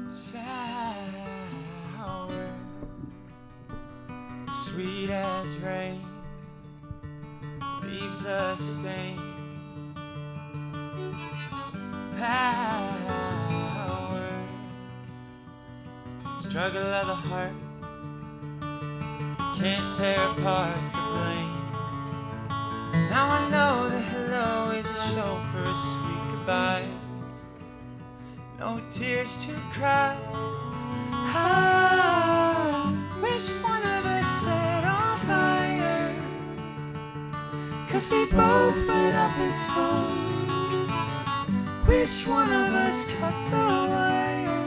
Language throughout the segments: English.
Sour, sweet as rain, leaves a stain. Power, struggle of the heart, can't tear apart the blame. Now I know that hello is a show for a sweet goodbye. No tears to cry. I wish one of us set on fire, 'cause we both lit up in smoke. Which one of us cut the wire?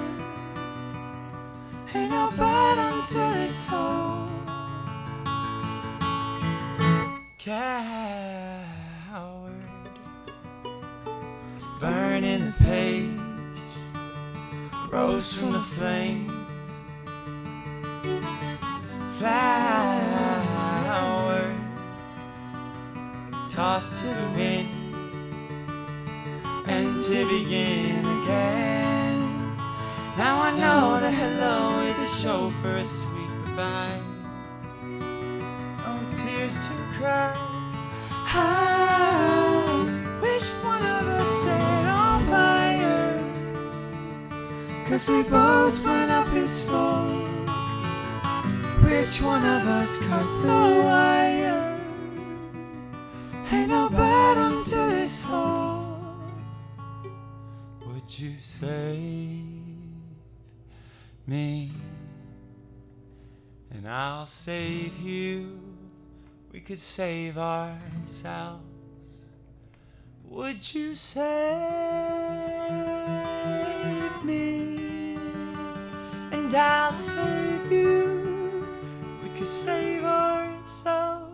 Ain't no bottom to this hole. Coward, burning the page, rose from the flames. Flowers tossed to the wind, and to begin again. Now I know that hello is a show for a sweet goodbye. No tears to cry. I wish one of us set on fire, 'cause we both went up in smoke. Which one of us cut the wire? Ain't no bottom to this hole. Would you save me? And I'll save you. We could save ourselves. Would you save me? And I'll save you. We could save ourselves.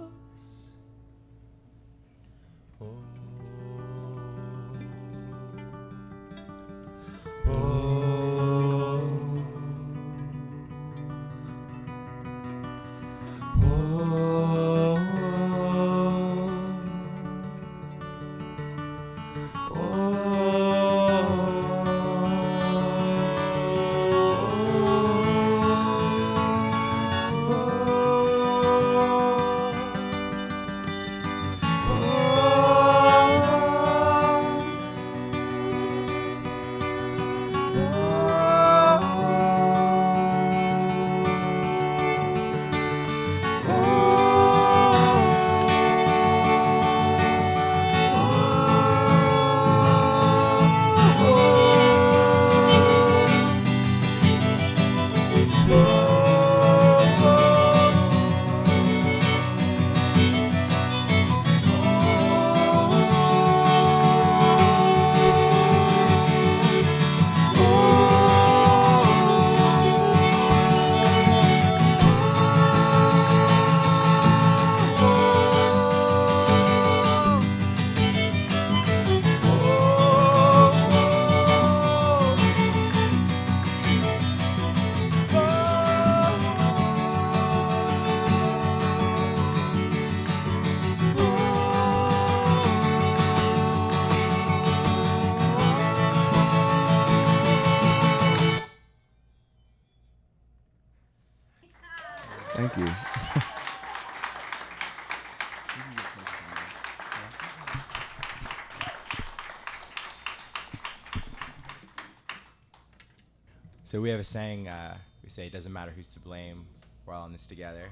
Oh, oh, oh, Thank you. So we have a saying, we say it doesn't matter who's to blame, we're all in this together.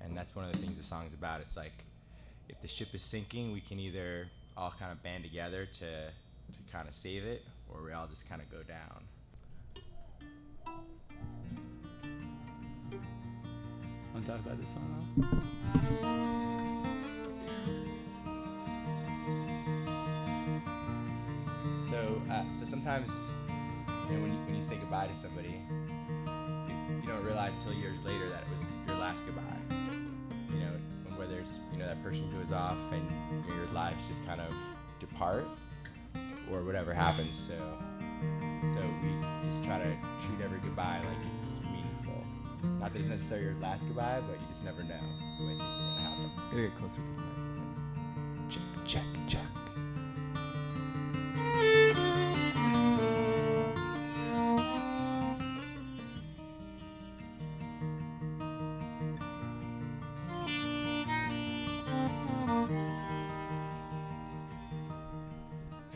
And that's one of the things the song's about. It's like, if the ship is sinking, we can either all kind of band together to kind of save it, or we all just kind of go down. Want to talk about this song So sometimes, you know, when you say goodbye to somebody, you don't realize till years later that it was your last goodbye. You know, whether it's, you know, that person goes off and, you know, your lives just kind of depart, or whatever happens. So we just try to treat every goodbye like it's meaningful. Not that it's necessarily your last goodbye, but you just never know the way things are gonna happen. Gotta get closer to the mic. Check, check, check.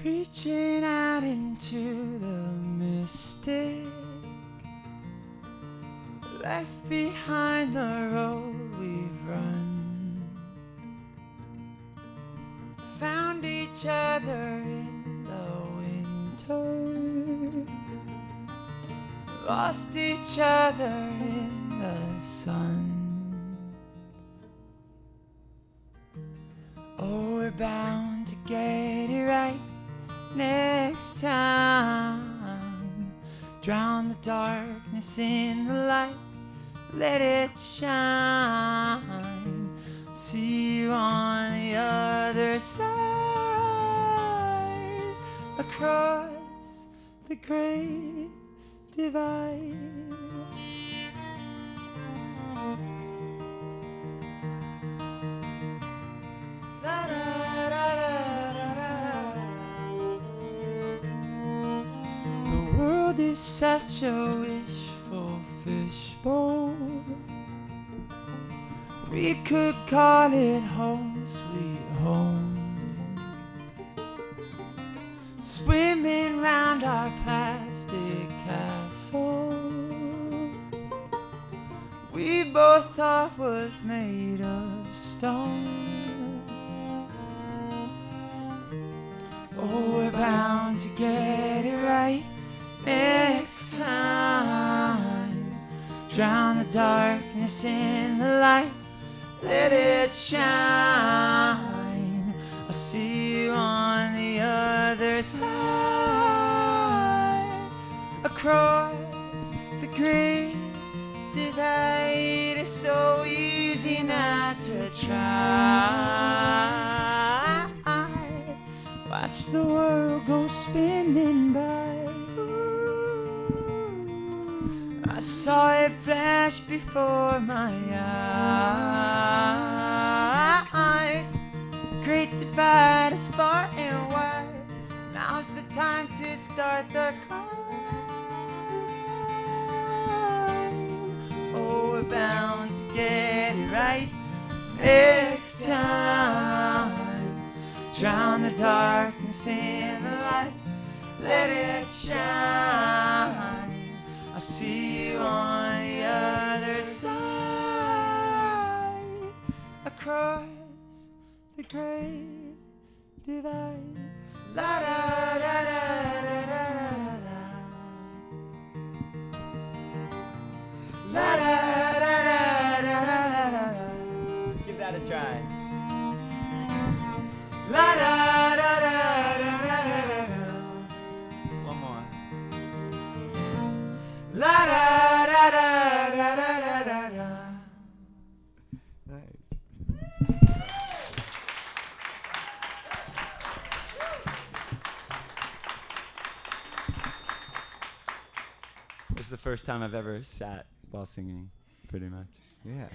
Reaching out into the mystic, left behind the road we've run, found each other in the winter, lost each other in the sun. Oh, we're bound to get it right next time. Drown the darkness in the light, let it shine. See you on the other side, across the great divide. La, da, da, da, da, da. The world is such a wishful fishbowl. We could call it home, sweet home. Swimming round our plastic castle we both thought was made of stone. Oh, we're bound to get it right next time. Drown the darkness in the light, let it shine. I'll see you on the other side, across the great divide. It's so easy not to try. Watch the world go spinning by. I saw it flash before my eyes. Great divide is far and wide. Now's the time to start the climb. Oh, we're bound to get it right next time. Drown the darkness in the light, let it shine. I'll see you on the other side, across the great divide. La da da da da da da. La da da da da da da. Give that a try. La da da da da da da da. One more. La da da da da da da da. Nice. This is the first time I've ever sat while singing, pretty much. Yeah.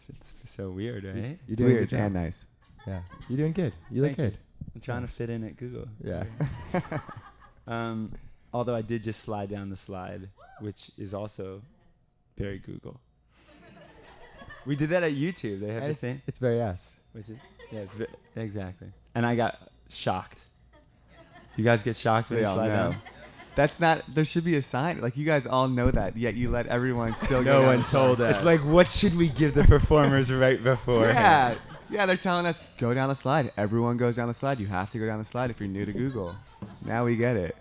It's so weird, right? You're doing weird and nice. Yeah. You're doing good. You look Thank you. good. I'm trying to fit in at Google. Yeah. Although I did just slide down the slide, which is also very Google. We did that at YouTube. They have the same. It's very us. Which is, yeah, exactly. And I got shocked. You guys get shocked when We you all slide know. down? That's not. There should be a sign. Like you guys all know that, yet you let everyone still. No go one down the told slide. us. It's like, what should we give the performers right before? Yeah. Yeah, they're telling us go down the slide. Everyone goes down the slide. You have to go down the slide if you're new to Google. Now we get it.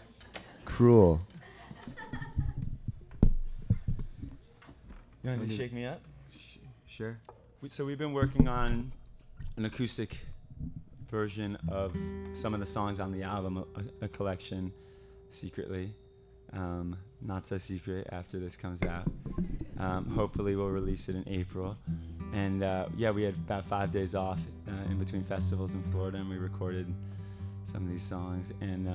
Cruel. You want to shake me up? Sure. So we've been working on an acoustic version of some of the songs on the album, a collection, secretly. Not so secret after this comes out. Hopefully we'll release it in April. And yeah, we had about 5 days off in between festivals in Florida, and we recorded some of these songs. And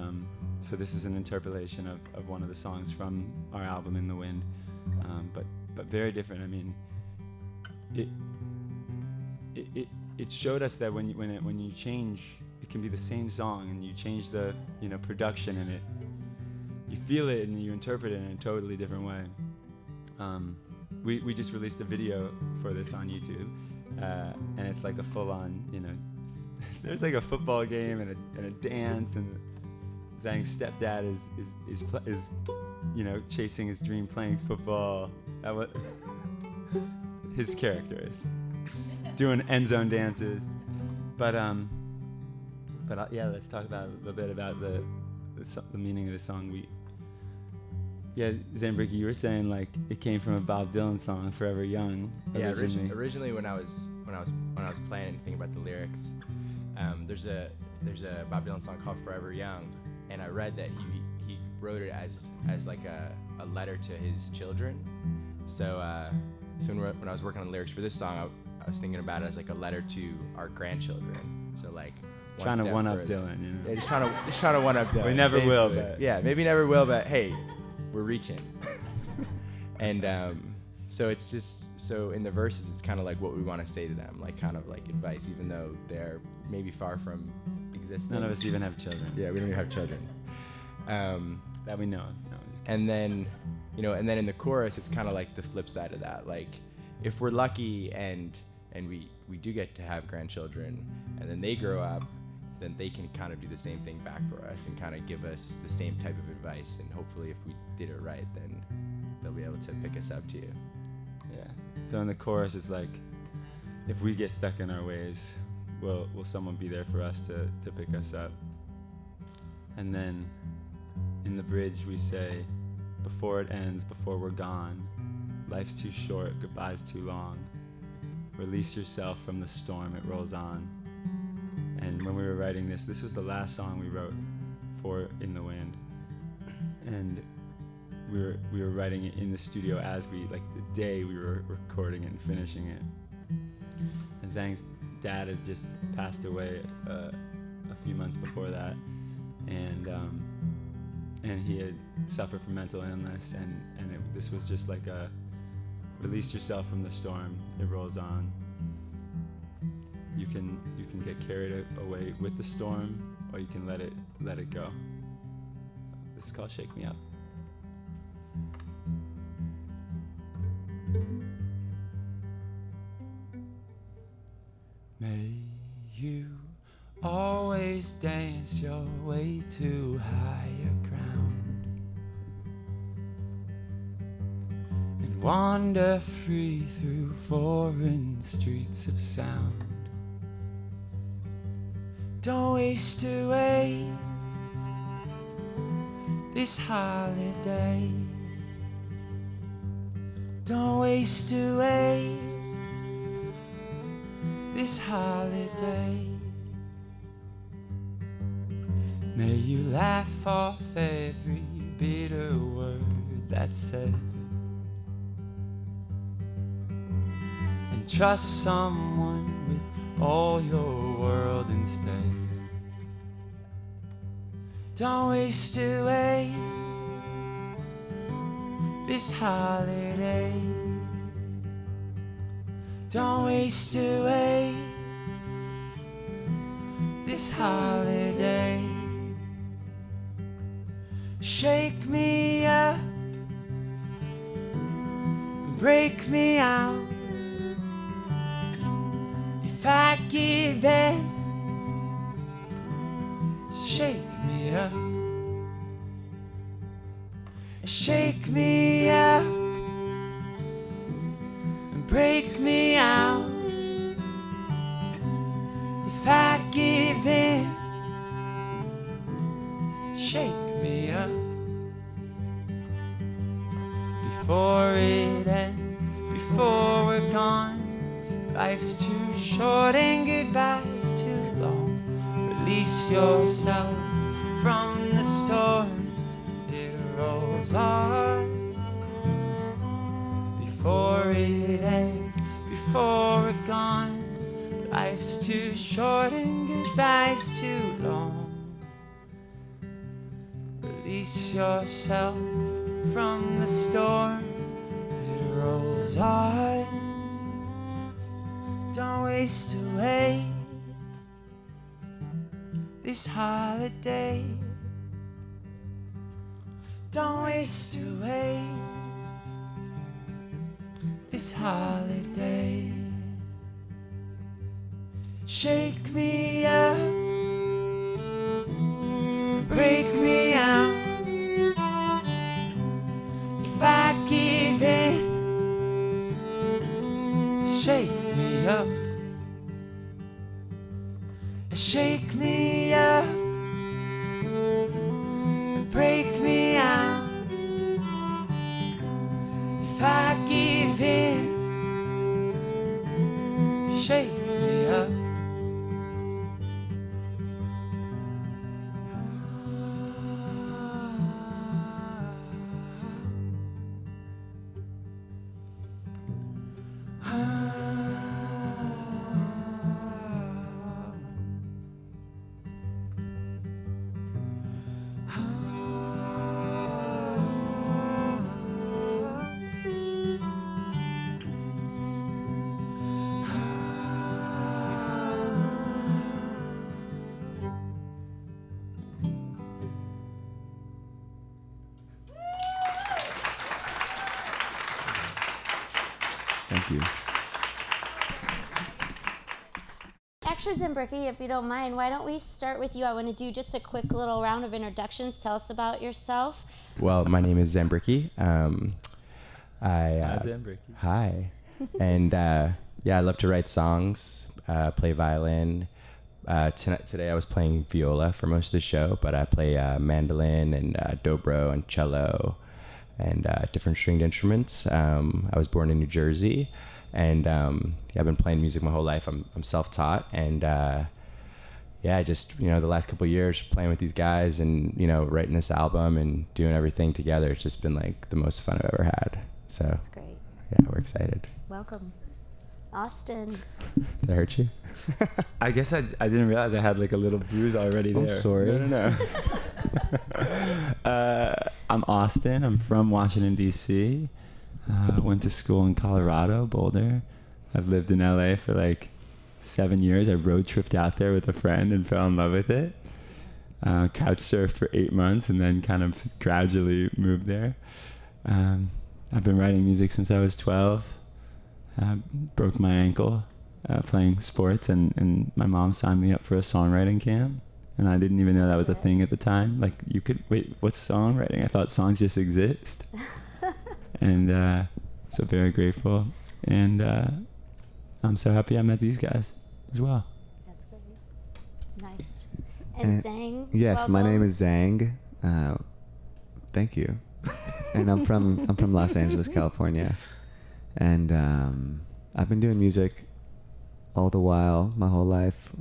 so this is an interpolation of one of the songs from our album In the Wind, but very different. I mean, it showed us that when you change, it can be the same song, and you change the production in it, you feel it and you interpret it in a totally different way. We just released a video for this on YouTube, and it's like a full-on, there's like a football game and a dance, and Zhang's stepdad is chasing his dream playing football. That was his character is doing end zone dances, but yeah, let's talk about a little bit about the meaning of the song. Zambricki, you were saying like it came from a Bob Dylan song, "Forever Young." Yeah, originally when I was playing and thinking about the lyrics, there's a Bob Dylan song called "Forever Young," and I read that he wrote it as like a letter to his children. So when I was working on the lyrics for this song, I was thinking about it as like a letter to our grandchildren. So like trying to one up Dylan, Yeah, just trying to one up Dylan. We never will, basically. but Yeah, maybe never will, but hey, we're reaching. And so it's just, so in the verses, it's kind of like what we want to say to them, like kind of like advice, even though they're maybe far from existing. none of us even have children. Yeah, we don't even have children. That we know of. No, I'm just kidding. And then, and then in the chorus, it's kind of like the flip side of that. Like, if we're lucky and we do get to have grandchildren, and then they grow up, then they can kind of do the same thing back for us and kind of give us the same type of advice. And hopefully, if we did it right, then they'll be able to pick us up too. Yeah. So in the chorus, it's like, if we get stuck in our ways, will someone be there for us to pick us up? And then in the bridge, we say, before it ends, before we're gone, life's too short, goodbye's too long. Release yourself from the storm, it rolls on. And when we were writing this was the last song we wrote for In the Wind. And we were writing it in the studio as the day we were recording it and finishing it. And Zhang's dad had just passed away a few months before that, and he had suffered from mental illness, and this was just like a release yourself from the storm, it rolls on. You can get carried away with the storm, or you can let it go. This is called Shake Me Up. May you always dance your way to higher ground and wander free through foreign streets of sound. Don't waste away this holiday. Don't waste away this holiday. May you laugh off every bitter word that's said, and trust someone with all your world instead. Don't waste away this holiday. Don't waste away this holiday. Shake me up, break me out. If I give in, shake me up. Shake me up and break me out. If I give in, shake me up. Before it ends, before we're gone, life's too short and goodbye's too long. Release yourself from the storm, it rolls on. Before it ends, before we're gone, life's too short and goodbye's too long. Brace yourself from the storm that rolls on. Don't waste away this holiday. Don't waste away this holiday. Shake me up, break me out. If I give in, shake me up, shake me up, break me out. If I give in, shake me up. Thank you. Actually, Zambricki, if you don't mind, why don't we start with you? I want to do just a quick little round of introductions. Tell us about yourself. Well, my name is Zambricki. Zambricki. Hi. And yeah, I love to write songs, play violin. Today I was playing viola for most of the show, but I play mandolin and dobro and cello and different stringed instruments. I was born in New Jersey, and I've been playing music my whole life. I'm self-taught, and yeah, just the last couple of years playing with these guys and writing this album and doing everything together. It's just been like the most fun I've ever had. So That's great. yeah, we're excited. Welcome. Austin. Did I hurt you? I guess I didn't realize I had like a little bruise already there. I'm sorry. No. I'm Austin. I'm from Washington, D.C. Went to school in Colorado, Boulder. I've lived in L.A. for like 7 years. I road tripped out there with a friend and fell in love with it. Couch surfed for 8 months and then kind of gradually moved there. I've been writing music since I was 12. Broke my ankle playing sports, and my mom signed me up for a songwriting camp, and I didn't even know that was a thing at the time. Like, you could wait, what's songwriting? I thought songs just exist. And so very grateful, and I'm so happy I met these guys as well. That's great. Nice. And Zang? Yes, my welcome. name is Zang. Thank you. And I'm from Los Angeles, California. And I've been doing music all the while, my whole life,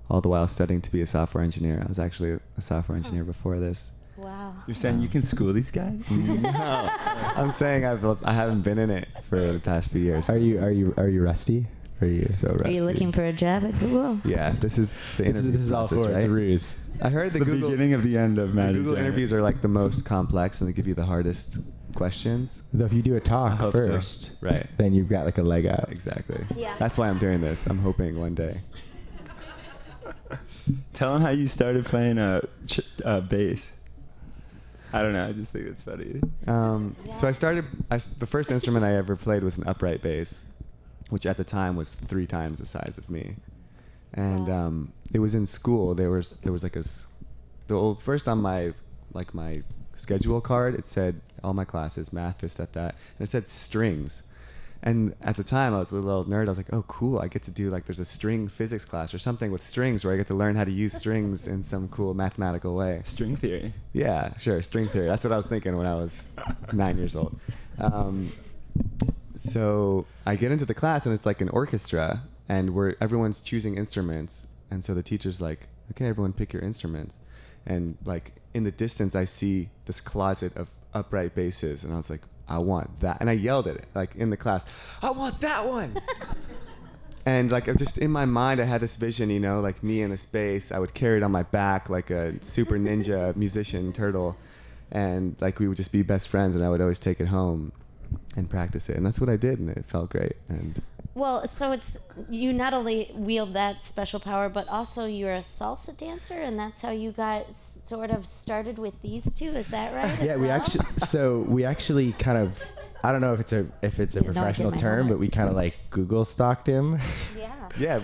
all the while studying to be a software engineer. I was actually a software engineer before this. Wow. You're saying you can school these guys? No, I'm saying I haven't been in it for the past few years. Are you rusty? Are you So rusty. Are you looking for a job at Google? Yeah, this is the interview This is all process, for it's a right? ruse. I heard the Google beginning of the end of the Magic Google Giant. interviews are like the most complex, and they give you the hardest questions. Though if you do a I talk hope so. first, Right. then you've got like a leg up. Exactly. Yeah. That's why I'm doing this. I'm hoping one day. Tell them how you started playing bass. I don't know. I just think it's funny. So I started. The first instrument I ever played was an upright bass, which at the time was 3 times the size of me, and Wow. it was in school. There was like first on my schedule card, it said all my classes, math, this, that, and it said strings. And at the time, I was a little nerd. I was like, oh, cool. I get to do there's a string physics class or something with strings where I get to learn how to use strings in some cool mathematical way. String theory. Yeah, sure. String theory. That's what I was thinking when I was 9 years old. So I get into the class and it's like an orchestra, and everyone's choosing instruments. And so the teacher's like, okay, everyone pick your instruments. And like in the distance, I see this closet of upright basses, and I was like, I want that. And I yelled at it, like in the class, I want that one. And like just in my mind, I had this vision, you know, like me in a space. I would carry it on my back like a super ninja musician turtle, and like we would just be best friends. And I would always take it home and practice it, and that's what I did, and it felt great. And Well, so it's you not only wield that special power, but also you're a salsa dancer, and that's how you got sort of started with these two. Is that right? Yeah, as we actually kind of, I don't know if it's a professional my term, homework. but we kind of like Google stalked him. Yeah. yeah,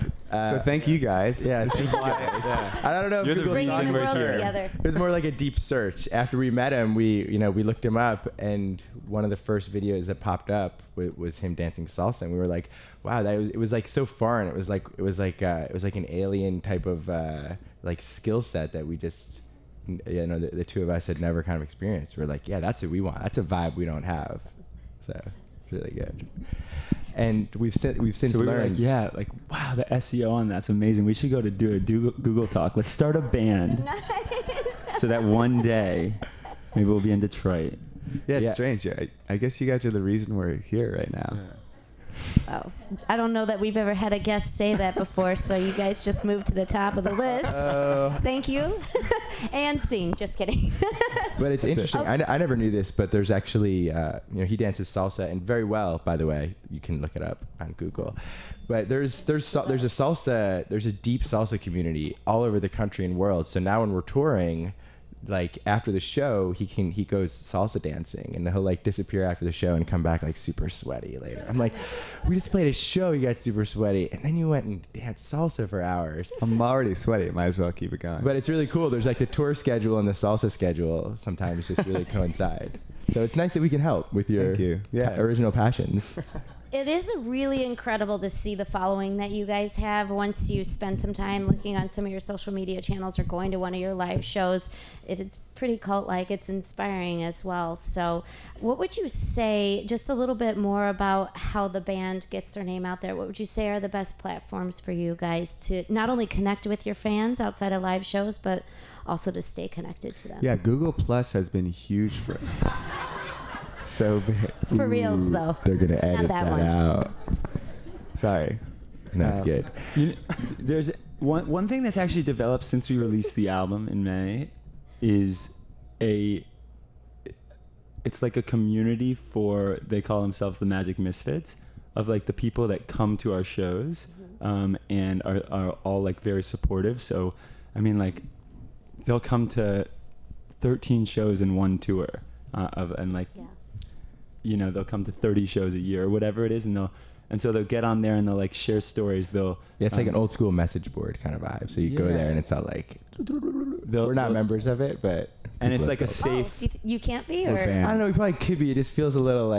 so thank you guys. Yeah, I don't know if You're the Google Bringing stalked the him world was- together. It was more like a deep search. After we met him, we looked him up, and one of the first videos that popped up was him dancing salsa, and we were like, wow, it was like so foreign. It was like an alien type of like skill set that we just, the two of us had never kind of experienced. We're like, yeah, that's what we want. That's a vibe we don't have. So it's really good. And we've since So we were learned. like, wow, the SEO on that's amazing. We should go to do a Google Talk. Let's start a band so that one day maybe we'll be in Detroit. Yeah, it's Yeah. strange. I guess you guys are the reason we're here right now. Well, I don't know that we've ever had a guest say that before, so you guys just moved to the top of the list. Thank you. And scene. Just kidding. But it's interesting. I never knew this, but there's actually, he dances salsa, and very well, by the way. You can look it up on Google. But there's a deep salsa community all over the country and world. So now when we're touring, like after the show, he goes salsa dancing, and he'll like disappear after the show and come back like super sweaty later. I'm like, we just played a show, you got super sweaty, and then you went and danced salsa for hours. I'm already sweaty. Might as well keep it going. But it's really cool. There's like the tour schedule and the salsa schedule sometimes just really coincide. So it's nice that we can help with your Thank you. Yeah. original passions. It is really incredible to see the following that you guys have once you spend some time looking on some of your social media channels or going to one of your live shows. It's pretty cult-like. It's inspiring as well. So what would you say, just a little bit more about how the band gets their name out there, what would you say are the best platforms for you guys to not only connect with your fans outside of live shows, but also to stay connected to them? yeah, Google Plus has been huge for so big. For reals, though. They're going to edit that that one. out. Sorry. That's good. There's one thing that's actually developed since we released the album in May is it's like a community for, they call themselves the Magic Misfits, of like the people that come to our shows and are all like very supportive. So I mean, like they'll come to 13 shows in one tour they'll come to 30 shows a year or whatever it is, and so they'll get on there and they'll like share stories. It's like an old school message board kind of vibe. So you go there and it's all like, we're not members of it, but. And it's people like a go. safe. Oh, you can't be? Or I don't know. We probably could be. It just feels a little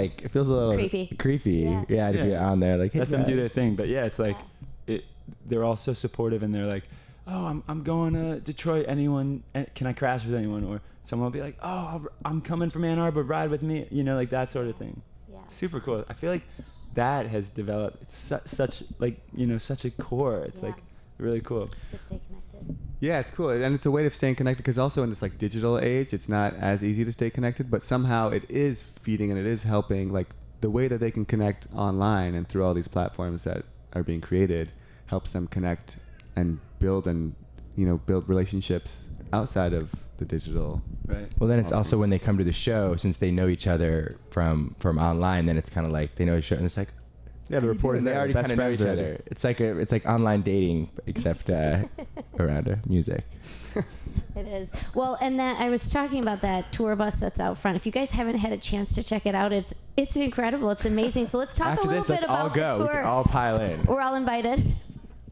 creepy. Yeah, to be on there. Like, hey, let them do guys. their thing. But yeah, it's like they're all so supportive, and they're like, oh, I'm going to Detroit. Can I crash with anyone? Or someone will be like, oh, I'm coming from Ann Arbor. Ride with me. Like that sort of thing. Yeah. Super cool. I feel like that has developed. It's such a core. It's like really cool. To stay connected. Yeah, it's cool, and it's a way of staying connected, because also in this like digital age, it's not as easy to stay connected, but somehow it is feeding and it is helping, like the way that they can connect online and through all these platforms that are being created helps them connect and build relationships outside of the digital. Right. Well, then it's Awesome. also when they come to the show, since they know each other from online, then it's kind of like they know each other, and it's like, Yeah, the rapport is they there. already Best kind of know each friends other. It's like online dating, except around music. It is. Well, and that I was talking about that tour bus that's out front. If you guys haven't had a chance to check it out, it's incredible. It's amazing. So let's talk After a little this, bit let's all about go. the We tour. can all pile in. We're all invited.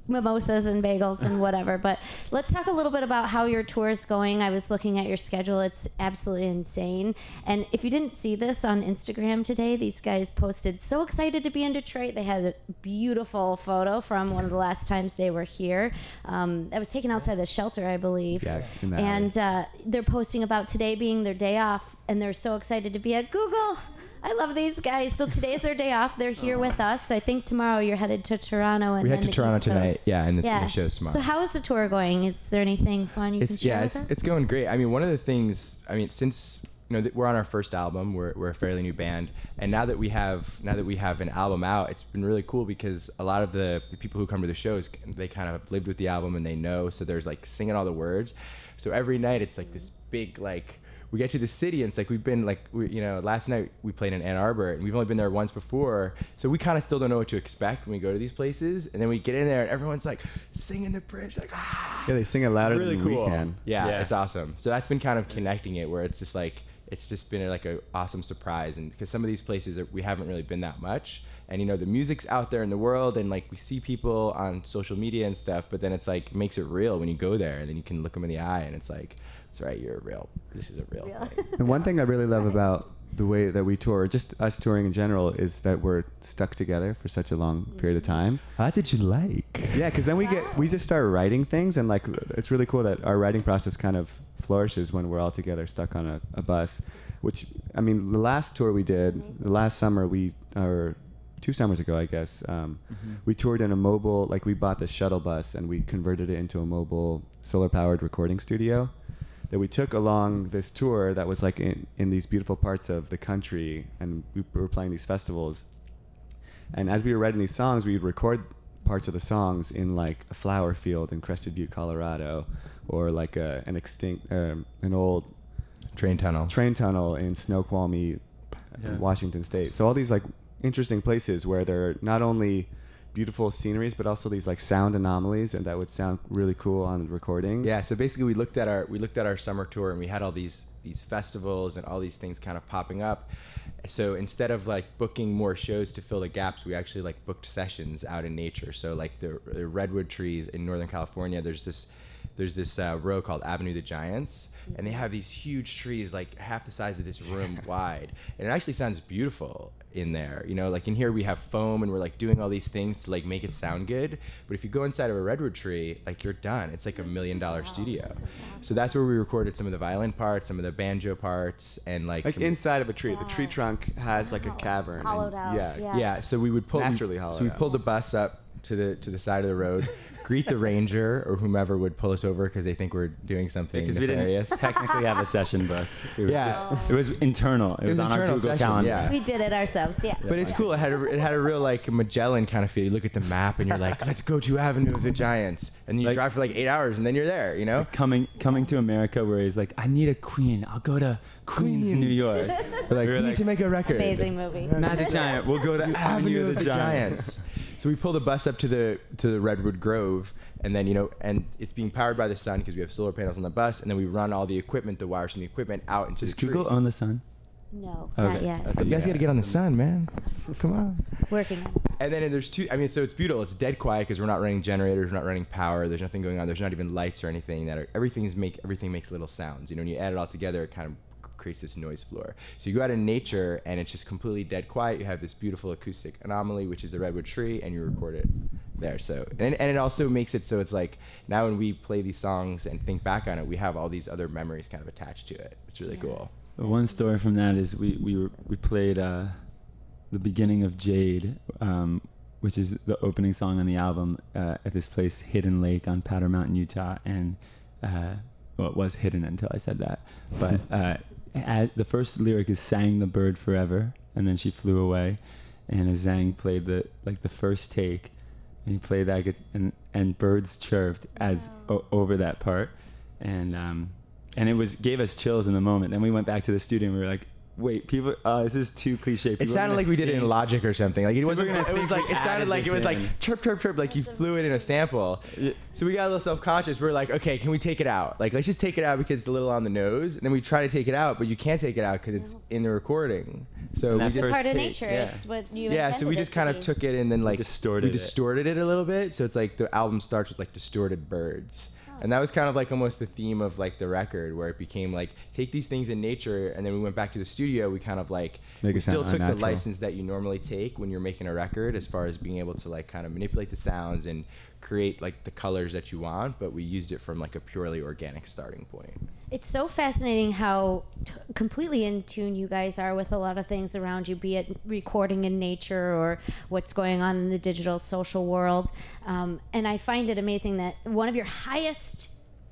Mimosas and bagels and whatever. But let's talk a little bit about how your tour is going. I was looking at your schedule. It's absolutely insane. And if you didn't see this on Instagram today, these guys posted so excited to be in Detroit. They had a beautiful photo from one of the last times they were here. That was taken outside the shelter, I believe. Yeah, in that And they're posting about today being their day off, and they're so excited to be at Google. I love these guys. So today's their day off. They're here with us. So I think tomorrow you're headed to Toronto. And We then head to the Toronto East tonight. Coast. Yeah, and the show's tomorrow. So how is the tour going? Is there anything fun you can share with us? It's going great. I mean, one of the things, since we're on our first album. We're a fairly new band, and now that we have an album out, it's been really cool because a lot of the people who come to the shows, they kind of have lived with the album and they know. So there's like singing all the words. So every night it's like this big like. We get to the city and it's like we've been like last night we played in Ann Arbor and we've only been there once before, so we kind of still don't know what to expect when we go to these places, and then we get in there and everyone's like singing the bridge like Yeah, they sing it louder really than cool. we can. Yeah, Yeah. it's awesome. So that's been kind of connecting it where it's just like it's just been like a awesome surprise, and because some of these places we haven't really been that much, and the music's out there in the world and like we see people on social media and stuff, but then it's like it makes it real when you go there and then you can look them in the eye and it's like, that's right, this is a real thing. And one thing I really love about the way that we tour, just us touring in general, is that we're stuck together for such a long period of time. That's what you like. Yeah, because then we just start writing things, and like it's really cool that our writing process kind of flourishes when we're all together stuck on a bus. Which, I mean, the last tour we did, the last summer or 2 summers ago, I guess, we toured in a mobile, like we bought the shuttle bus and we converted it into a mobile solar-powered recording studio that we took along this tour that was like in these beautiful parts of the country, and we were playing these festivals. And as we were writing these songs, we'd record parts of the songs in like a flower field in Crested Butte, Colorado, or like an old Train tunnel in Snoqualmie, Washington State. So all these like interesting places where there are not only beautiful sceneries but also these like sound anomalies, and that would sound really cool on recordings. Yeah, so basically we looked at our summer tour and we had all these festivals and all these things kind of popping up. So instead of like booking more shows to fill the gaps, we actually like booked sessions out in nature. So like the redwood trees in Northern California, there's this row called Avenue of the Giants, and they have these huge trees like half the size of this room wide, and it actually sounds beautiful in there. Like in here we have foam and we're like doing all these things to like make it sound good, but if you go inside of a redwood tree, like you're done. It's like $1 million studio. That's awesome. So that's where we recorded some of the violin parts, some of the banjo parts, and like inside of a tree. Wow. The tree trunk has like a cavern. Hollowed out. Yeah. Yeah. so we would Naturally hollowed So we out. pulled the bus up to the side of the road, greet the ranger or whomever would pull us over because they think we're doing something Because we nefarious. didn't technically have a session booked. It was Yeah. it was internal. It was on our internal Google session, Calendar. yeah. We did it ourselves, yeah. But it's cool. It had a real like Magellan kind of feel. You look at the map and you're like, let's go to Avenue of the Giants, and then you Like- drive for like 8 hours and then you're there. Coming to America, where he's like, I need a queen. I'll go to Queens, New York. We're like, We were we need like, to make a record. Amazing movie. Magic Giant. We'll go to Avenue of the Giants. So we pull the bus up to the Redwood Grove, and then and it's being powered by the sun because we have solar panels on the bus, and then we run all the equipment, the wires from the equipment, out into Does the tree. Google own the sun? No, Okay, not yet. that's You guys got to get on the sun, man. Come on. Working on it. And then there's two. I mean, so it's beautiful. It's dead quiet because we're not running generators, we're not running power. There's nothing going on. There's not even lights or anything. Everything makes little sounds. When you add it all together, it kind of creates this noise floor. So you go out in nature and it's just completely dead quiet. You have this beautiful acoustic anomaly, which is the redwood tree, and you record it there. So and it also makes it so it's like now when we play these songs and think back on it, we have all these other memories kind of attached to it. It's really cool. One story from that is we played the beginning of Jade, which is the opening song on the album, at this place, Hidden Lake on Powder Mountain, Utah, and well, it was hidden until I said that, but the first lyric is "sang the bird forever," and then she flew away, and as Zang played the first take, and he played that, and birds chirped as over that part, and it gave us chills in the moment. Then we went back to the studio and we were like, wait, people, this is too cliche. It sounded like we did it in Logic or something. Like it wasn't. gonna It was think like we it sounded added like it this was like in. chirp chirp chirp. Like you flew it in a sample. So we got a little self-conscious. We were like, okay, can we take it out? Like let's just take it out because it's a little on the nose. And then we try to take it out, but you can't take it out because it's in the recording. So And we that's just It's part of take, nature. yeah. It's what you yeah. So intended we it just to kind of be. took it and then like Distorted we distorted it a little bit. So it's like the album starts with like distorted birds. And that was kind of like almost the theme of like the record, where it became like take these things in nature, and then we went back to the studio. We kind of like Make we it sound still took the unnatural. license that you normally take when you're making a record, as far as being able to like kind of manipulate the sounds and create like the colors that you want, but we used it from like a purely organic starting point. It's so fascinating how completely in tune you guys are with a lot of things around you, be it recording in nature or what's going on in the digital social world. And I find it amazing that one of your highest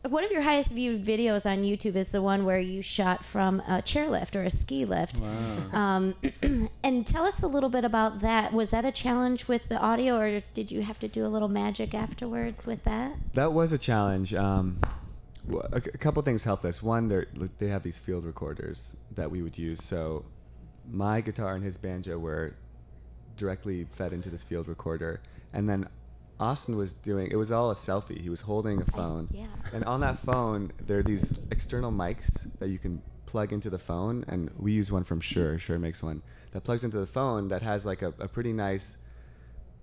one of your highest viewed videos on YouTube is the one where you shot from a chairlift or a ski lift. Wow. And tell us a little bit about that. Was that a challenge with the audio, or did you have to do a little magic afterwards with that? That was a challenge. A couple things helped us. One, they have these field recorders that we would use. So my guitar and his banjo were directly fed into this field recorder. And then Austin was it was all a selfie. He was holding a phone. Yeah. And on that phone, there are these external mics that you can plug into the phone. And we use one from Shure. Shure makes one that plugs into the phone that has like a pretty nice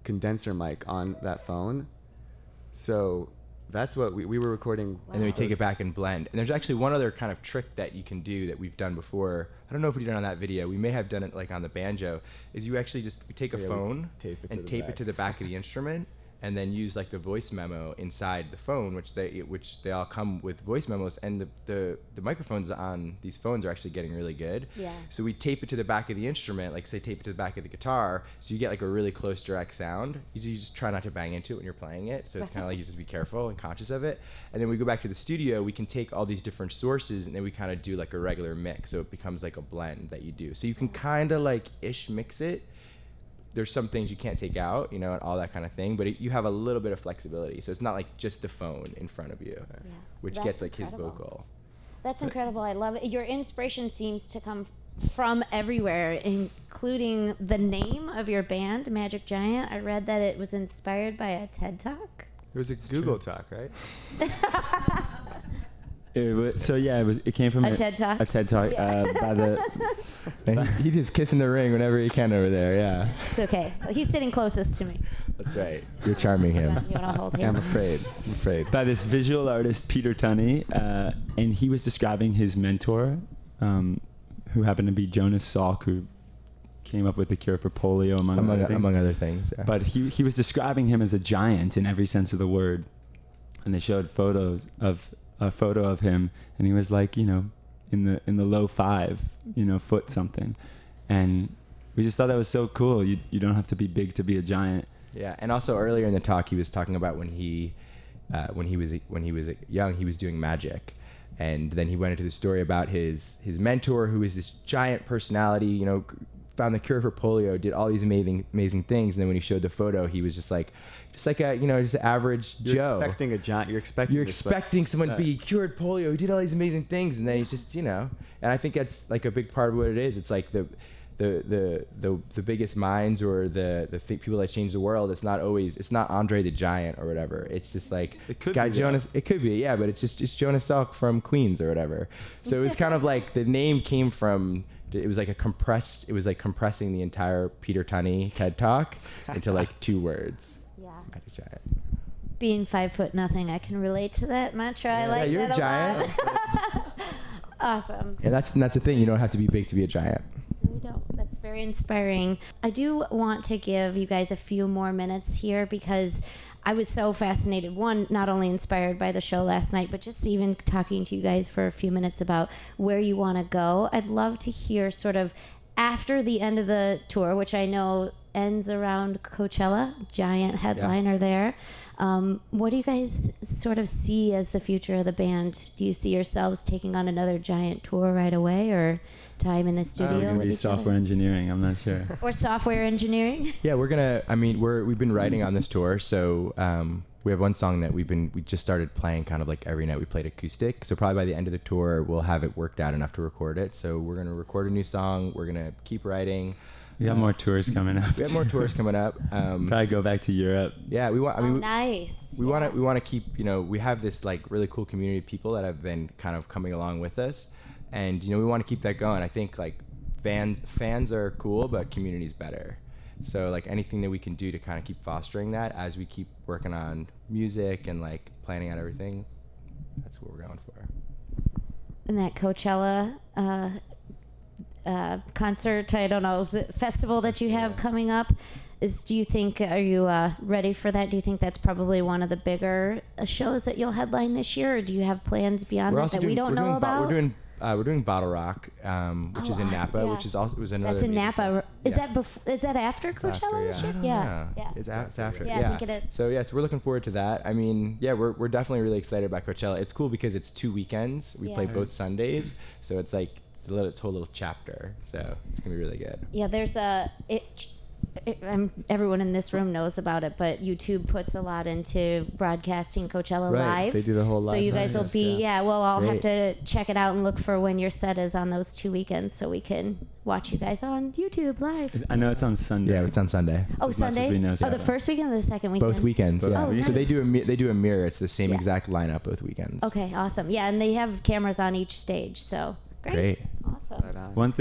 condenser mic on that phone. So that's what we were recording. And then we take it back and blend. And there's actually one other kind of trick that you can do that we've done before. I don't know if we did it on that video. We may have done it like on the banjo. Is you actually just take a phone tape it to and the tape back. it to the back of the instrument, and then use like the voice memo inside the phone, which they all come with voice memos. And the microphones on these phones are actually getting really good. Yeah. So we tape it to the back of the instrument, like say tape it to the back of the guitar, so you get like a really close direct sound. You just try not to bang into it when you're playing it, so it's kind of like you just be careful and conscious of it. And then we go back to the studio, we can take all these different sources, and then we kind of do like a regular mix, so it becomes like a blend that you do. So you can kind of like ish mix it. There's some things you can't take out, you know, and all that kind of thing, but you have a little bit of flexibility. So it's not like just the phone in front of you, which That's gets like incredible. his vocal. That's incredible. I love it. Your inspiration seems to come from everywhere, including the name of your band, Magic Giant. I read that it was inspired by a TED Talk. It was a Google Talk, right? It came from A TED Talk? A TED Talk by the. And he's just kissing the ring whenever he can over there, yeah. It's okay. He's sitting closest to me. That's right. You're charming him. You want to hold Yeah, I'm him? afraid. By this visual artist Peter Tunney, and he was describing his mentor, who happened to be Jonas Salk, who came up with the cure for polio, among other things. Yeah. But But he was describing him as a giant in every sense of the word, and they showed a photo of him, and he was like, in the low 5, foot something, and we just thought that was so cool. You don't have to be big to be a giant. yeah, and also earlier in the talk, he was talking about when he was young, he was doing magic, and then he went into the story about his mentor, who is this giant personality, found the cure for polio, did all these amazing things, and then when he showed the photo, he was just an average You're Joe. expecting a giant. You're You're expecting someone to Right. be cured polio, he did all these amazing things, and then he's just, and I think that's like a big part of what it is. It's like the biggest minds or the people that change the world. It's not Andre the Giant or whatever. It's just like It this could guy be that. Jonas. It could be, yeah, but it's Jonas Salk from Queens or whatever. So it was kind of like the name came from. It was like compressing the entire Peter Tunney TED Talk into like 2 words. Yeah. Magic Giant. Being 5'0", I can relate to that mantra. I like you're that a giant. lot. Awesome. And that's the thing. You don't have to be big to be a giant. We don't. That's very inspiring. I do want to give you guys a few more minutes here because I was so fascinated. One, not only inspired by the show last night, but just even talking to you guys for a few minutes about where you want to go. I'd love to hear sort of after the end of the tour, which I know ends around Coachella, giant headliner there. What do you guys sort of see as the future of the band? Do you see yourselves taking on another giant tour right away, or time in the We're studio gonna with be each software other? engineering. I'm not sure. Or software engineering? Yeah, we've been writing on this tour, so we have one song that we just started playing kind of like every night. We played acoustic, so probably by the end of the tour we'll have it worked out enough to record it. So we're gonna record a new song. We're gonna keep writing. We got more tours coming up. We have more tours coming up. Probably go back to Europe. Yeah, we want. Nice. We want to keep. We have this like really cool community of people that have been kind of coming along with us, and we want to keep that going. I think like fans are cool, but community's better. So like anything that we can do to kind of keep fostering that as we keep working on music and like planning out everything, that's what we're going for. And that Coachella concert, I don't know, the festival that you have coming up, are you ready for that? Do you think that's probably one of the bigger shows that you'll headline this year, or do you have plans beyond that we don't know about? We're doing We're doing Bottle Rock, which is in awesome, Napa, yeah. which is also was another. That's in major Napa. fest. Is that after It's Coachella after, this yeah. year? I don't Yeah. know. Yeah. It's after. Yeah, I think it is. So we're looking forward to that. I mean, yeah, we're definitely really excited about Coachella. It's cool because it's 2 weekends. We play Yeah. both Sundays, so it's like it's a whole little chapter. So it's gonna be really good. Yeah, there's everyone in this room knows about it, but YouTube puts a lot into broadcasting Coachella Right, live. they do the whole So live you guys will broadcast, be, we'll all have Great. to check it out and look for when your set is on those 2 weekends so we can watch you guys on YouTube live. I know it's on Sunday. Yeah, it's on Sunday. Oh, as much as Sunday? we know, Oh, the so- first weekend or the second weekend? Both weekends. Yeah. Oh, So they do nice. they do a mirror. It's the same Yeah. exact lineup both weekends. Okay, awesome. Yeah, and they have cameras on each stage, so Great. Awesome. Right on. One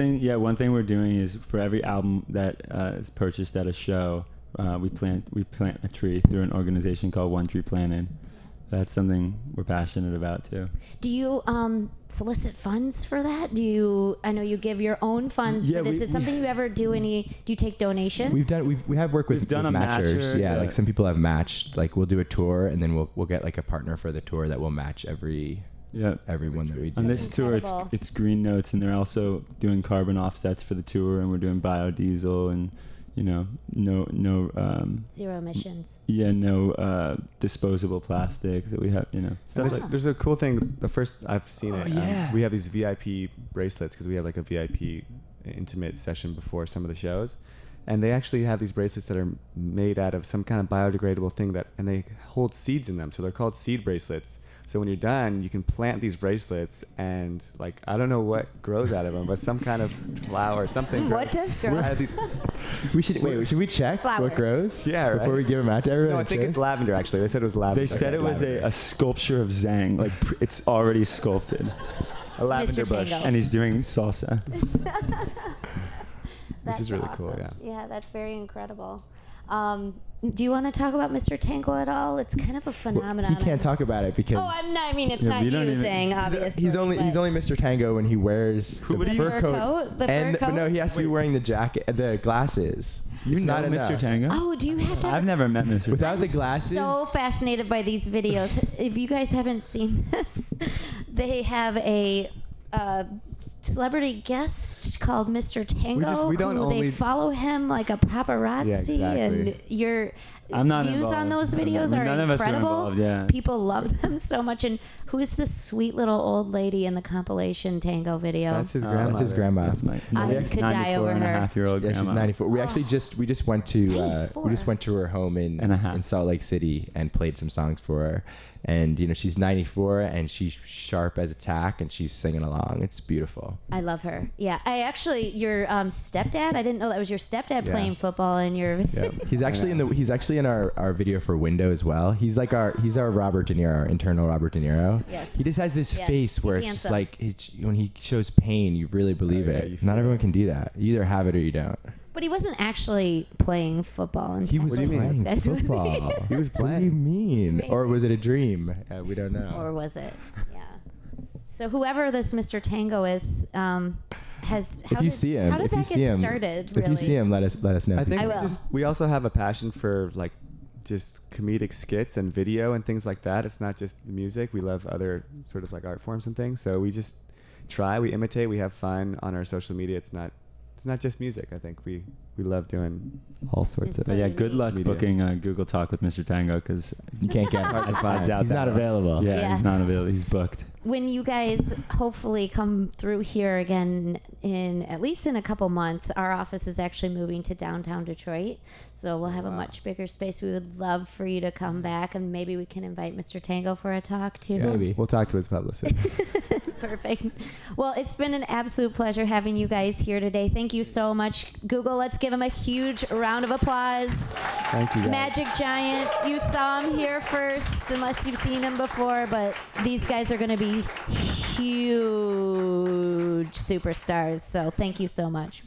thing we're doing is for every album that is purchased at a show, we plant a tree through an organization called One Tree Planted. That's something we're passionate about too. Do you solicit funds for that? I know you give your own funds, Yeah, but is it something you ever do do you take donations? We have worked with We've done with a matchers. matcher, Yeah, yeah. like some people have matched. Like we'll do a tour and then we'll get like a partner for the tour that will match every one that we do. On this tour, incredible. it's Green Notes, and they're also doing carbon offsets for the tour, and we're doing biodiesel, and no Zero emissions. disposable plastics that we have, stuff like. There's a cool thing. The first I've seen it, yeah. we have these VIP bracelets because we have like a VIP intimate session before some of the shows, and they actually have these bracelets that are made out of some kind of biodegradable thing and they hold seeds in them, so they're called seed bracelets. So when you're done, you can plant these bracelets, and like I don't know what grows out of them, but some kind of flower or something. What grows. does grow? I have these- Should we check Flowers. what grows? Yeah, right. Before we give a match to everyone. No, I think it's lavender. Actually, they said it was lavender. They said it was a sculpture of Zang, like it's already sculpted, a lavender Mr. bush. Tango. and he's doing salsa. This is That's really cool, awesome. Yeah, that's very incredible. Do you want to talk about Mr. Tango at all? It's kind of a phenomenon. He can't talk about it because Oh, I'm not. I mean, it's Yeah, not we don't even- saying, obviously. he's only but- Mr. Tango when he wears the would he- fur Fur coat. coat? The fur and coat? But no, he has to be wearing the jacket, the glasses. You It's know not Mr. enough. Tango? Oh, do you have to? I've never met Mr. Without the I'm glasses. so fascinated by these videos. If you guys haven't seen this, they have a celebrity guest called Mr. Tango. we don't who they only- follow him like a paparazzi, Yeah, exactly. and your I'm not views on involved. those videos are None of us are incredible. involved, yeah. People love them so much. And who's the sweet little old lady in the compilation Tango video? That's his Oh, grandma. That's his grandma. That's my I could die over her. 94-and-a-half-year-old Yeah, grandma. she's 94. We actually just went to 94. her home And a half. in Salt Lake City and played some songs for her. And she's 94 and she's sharp as a tack and she's singing along. It's beautiful. I love her. Yeah, I actually your stepdad. I didn't know that was your stepdad Yeah. playing football in your. Yeah. He's actually in our video for Window as well. He's our Robert De Niro, our internal Robert De Niro. Yes. He just has this Yes, face where he's it's just handsome. like when he shows pain, you really believe Oh, yeah, it. you Not feel everyone it. can do that. You either have it or you don't. But he wasn't actually playing football. In He was Tango, playing those guys, was he? football. He was What do you playing. mean? Or Amazing. was it a dream? We don't know. Or was it? Yeah. So whoever this Mr. Tango is, has. If you see him, How did if you that see get him, started? if Really? you see him, let us know. I if you think see I him. will. we also have a passion for like just comedic skits and video and things like that. It's not just music. We love other sort of like art forms and things. So we just we imitate, we have fun on our social media. It's not just music. I think we love doing all sorts It's of so Yeah, unique. good luck Media. booking Google Talk with Mr. Tango because You can't get. I doubt He's that not one. available. Yeah, Yeah. he's not available. He's booked. When you guys hopefully come through here again in at least in a couple months, our office is actually moving to downtown Detroit. So we'll have a much bigger space. We would love for you to come back and maybe we can invite Mr. Tango for a talk too. Yeah, Maybe. we'll talk to his publicist. Perfect. Well, it's been an absolute pleasure having you guys here today. Thank you so much. Google, let's give him a huge round of applause. Thank you, guys. Magic Giant, you saw him here first, unless you've seen him before, but these guys are going to be huge superstars. So thank you so much.